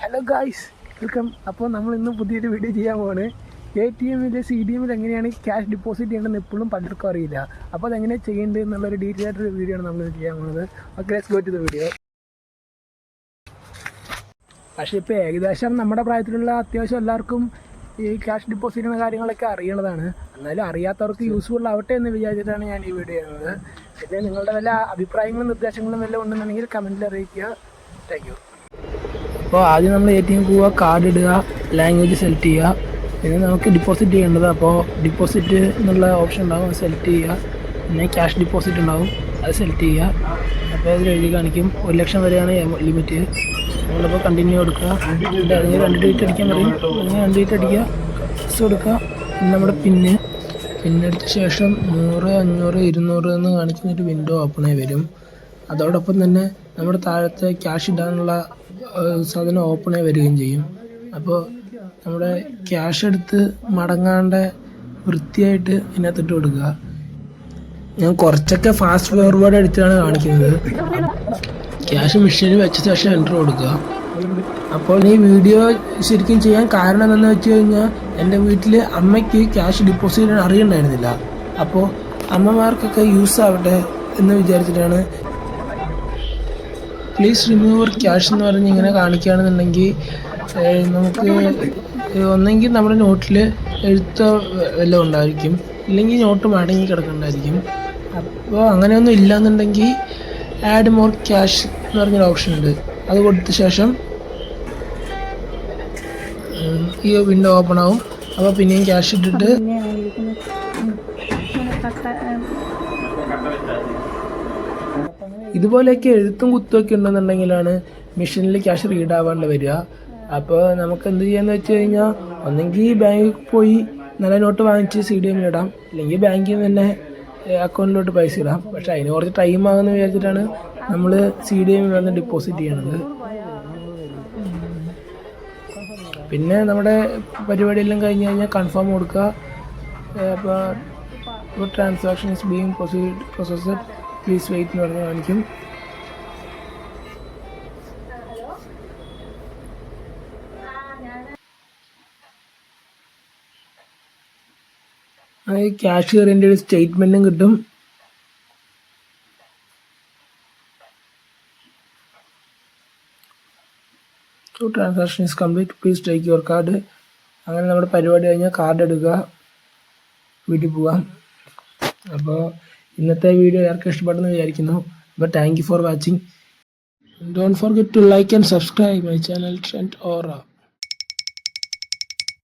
Hello guys, welcome. അപ്പോൾ നമ്മൾ ഇന്ന് പുതിയൊരു വീഡിയോ ചെയ്യാൻ പോവാണ്. ATM-ൽ CDM-ൽ എങ്ങനെയാണ് ക്യാഷ് ഡിപ്പോസിറ്റ് ചെയ്യേണ്ടതെന്ന് എപ്പോഴും പലർക്കും അറിയില്ല. അപ്പോൾ അതെങ്ങനെ ചെയ്യേണ്ടത് എന്നുള്ളൊരു ഡീറ്റെയിൽ ആയിട്ടൊരു വീഡിയോ ആണ് നമ്മൾ ചെയ്യാൻ പോകുന്നത്. Okay, let's go to the video. പക്ഷേ ഇപ്പോൾ ഏകദേശം നമ്മുടെ പ്രായത്തിലുള്ള അത്യാവശ്യം എല്ലാവർക്കും ഈ ക്യാഷ് ഡിപ്പോസിറ്റ് ചെയ്യുന്ന കാര്യങ്ങളൊക്കെ അറിയണതാണ്. എന്നാലും അറിയാത്തവർക്ക് യൂസ്ഫുൾ ആവട്ടെ എന്ന് വിചാരിച്ചിട്ടാണ് ഞാൻ ഈ വീഡിയോ ചെയ്യുന്നത്. പിന്നെ നിങ്ങളുടെ വല്ല അഭിപ്രായങ്ങളും നിർദ്ദേശങ്ങളും വല്ലതും ഉണ്ടെന്നുണ്ടെങ്കിൽ കമൻറ്റിൽ അറിയിക്കുക. Thank you. അപ്പോൾ ആദ്യം നമ്മൾ ATM പോവുക, കാർഡ് ഇടുക, ലാംഗ്വേജ് സെലക്ട് ചെയ്യുക. പിന്നെ നമുക്ക് ഡിപ്പോസിറ്റ് ചെയ്യേണ്ടത്, അപ്പോൾ ഡിപ്പോസിറ്റ് എന്നുള്ള ഓപ്ഷൻ ഉണ്ടാകും, അത് സെലക്ട് ചെയ്യുക. പിന്നെ ക്യാഷ് ഡിപ്പോസിറ്റ് ഉണ്ടാകും, അത് സെലക്ട് ചെയ്യുക. അപ്പോൾ അതിൽ എഴുതി കാണിക്കും 1 ലക്ഷം വരെയാണ് ലിമിറ്റ്. നമ്മളിപ്പോൾ കണ്ടിന്യൂ കൊടുക്കുക. അതിന് 2 ഡിജിറ്റ് അടിക്കാൻ പറയും, അതിന് 2 ഡിജിറ്റ് അടിക്കുക, പ്ലസ് കൊടുക്കുക. പിന്നെ നമ്മുടെ പിന്നെടുത്ത ശേഷം 100, 500, 200 എന്ന് കാണിക്കുന്നൊരു വിൻഡോ ഓപ്പണായി വരും. അതോടൊപ്പം തന്നെ നമ്മുടെ താഴത്തെ ക്യാഷ് ഇടാനുള്ള സാധനം ഓപ്പണായി വരികയും ചെയ്യും. അപ്പോൾ നമ്മുടെ ക്യാഷ് എടുത്ത് മടങ്ങാണ്ട് വൃത്തിയായിട്ട് ഇതിനകത്തിട്ട് കൊടുക്കുക. ഞാൻ കുറച്ചൊക്കെ ഫാസ്റ്റ് ഫോർവേഡ് എടുത്തിട്ടാണ് കാണിക്കുന്നത്. ക്യാഷ് മെഷീനിൽ വെച്ച ശേഷം എൻ്റർ കൊടുക്കുക. അപ്പോൾ ഈ വീഡിയോ ശരിക്കും ചെയ്യാൻ കാരണം എന്താണെന്ന് വെച്ച് കഴിഞ്ഞാൽ, എൻ്റെ വീട്ടിൽ അമ്മയ്ക്ക് ക്യാഷ് ഡിപ്പോസിറ്റ് ചെയ്യാൻ അറിയണ്ടായിരുന്നില്ല. അപ്പോൾ അമ്മമാർക്കൊക്കെ യൂസ് ആവട്ടെ എന്ന് വിചാരിച്ചിട്ടാണ്. പ്ലീസ് റിമൂവ് ക്യാഷ് എന്ന് പറഞ്ഞ് ഇങ്ങനെ കാണിക്കുകയാണെന്നുണ്ടെങ്കിൽ നമുക്ക് ഒന്നെങ്കിൽ നമ്മുടെ നോട്ടിൽ എഴുത്തോ വല്ലതും ഉണ്ടായിരിക്കും, ഇല്ലെങ്കിൽ നോട്ട് മടങ്ങി കിടക്കണ്ടായിരിക്കും. അപ്പോൾ അങ്ങനെയൊന്നും ഇല്ലയെന്നുണ്ടെങ്കിൽ ആഡ് മോർ ക്യാഷ് എന്ന് പറഞ്ഞൊരു ഓപ്ഷൻ ഉണ്ട്, അത് കൊടുത്ത ശേഷം ഈ വിൻഡോ ഓപ്പൺ ആവും. അപ്പോൾ പിന്നെയും ക്യാഷ് ഇട്ടിട്ട് ഇതുപോലെയൊക്കെ എഴുത്തും കുത്തുമൊക്കെ ഉണ്ടെന്നുണ്ടെങ്കിലാണ് മെഷീനിൽ ക്യാഷ് റീഡ് ആവാണ്ട് വരിക. അപ്പോൾ നമുക്ക് എന്ത് ചെയ്യാന്ന് വെച്ച് കഴിഞ്ഞാൽ, ഒന്നെങ്കിൽ ബാങ്കിൽ പോയി നല്ല നോട്ട് വാങ്ങിച്ച് CDM-ൽ ഇടാം, അല്ലെങ്കിൽ ബാങ്കിൽ നിന്ന് തന്നെ അക്കൗണ്ടിലോട്ട് പൈസ ഇടാം. പക്ഷെ അതിന് കുറച്ച് ടൈം ആകുമെന്ന് വിചാരിച്ചിട്ടാണ് നമ്മൾ CDM-ൽ വന്ന് ഡിപ്പോസിറ്റ് ചെയ്യണത്. പിന്നെ നമ്മുടെ പരിപാടിയെല്ലാം കഴിഞ്ഞ് കഴിഞ്ഞാൽ കൺഫേം കൊടുക്കുക. അപ്പോൾ transaction is being processed, please wait എന്ന് പറഞ്ഞ് കാണിക്കും. അത് ക്യാഷിയറിൻ്റെ ഒരു സ്റ്റേറ്റ്മെൻറ്റും കിട്ടും. Transaction is complete, please take your card. അങ്ങനെ നമ്മുടെ പരിപാടി കഴിഞ്ഞാൽ കാർഡ് എടുക്കുക, വീട്ടിൽ പോകാം. അപ്പോൾ ഇന്നത്തെ വീഡിയോ എല്ലാവർക്കും ഇഷ്ടപ്പെട്ടെന്ന് വിചാരിക്കുന്നു. അപ്പോൾ thank you for watching. Don't forget to like and subscribe my channel Trend aura.